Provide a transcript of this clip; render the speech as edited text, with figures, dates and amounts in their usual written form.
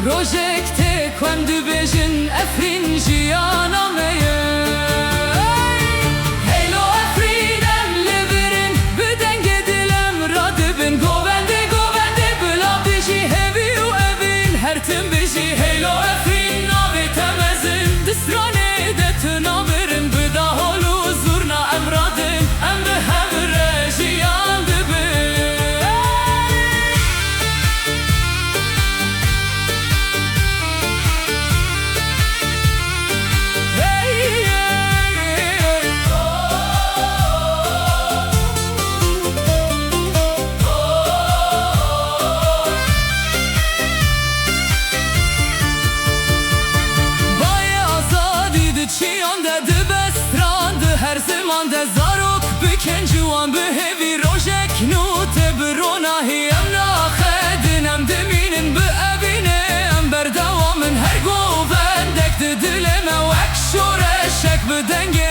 rojek te kwen dibêjin Efrîn jiyana me ye. Heylo Efrîn em li birin bi dengê dilem radibin. Govendê govendê Bila bijî hêvî û evîn her tim bijî. Heylo Efrîn navê te mezin di Stranê de tu namirin. Bi daholê û zurna em radin em bi hem re jiyan dibin. Çiyan de dibe Stran de her zaman de zarok biken ciwan bi hêvî rojek nû te bironahî em naxedin em dimînin bi evînê em berdewamin her govendek di dilê me wek şoreşek bi dengê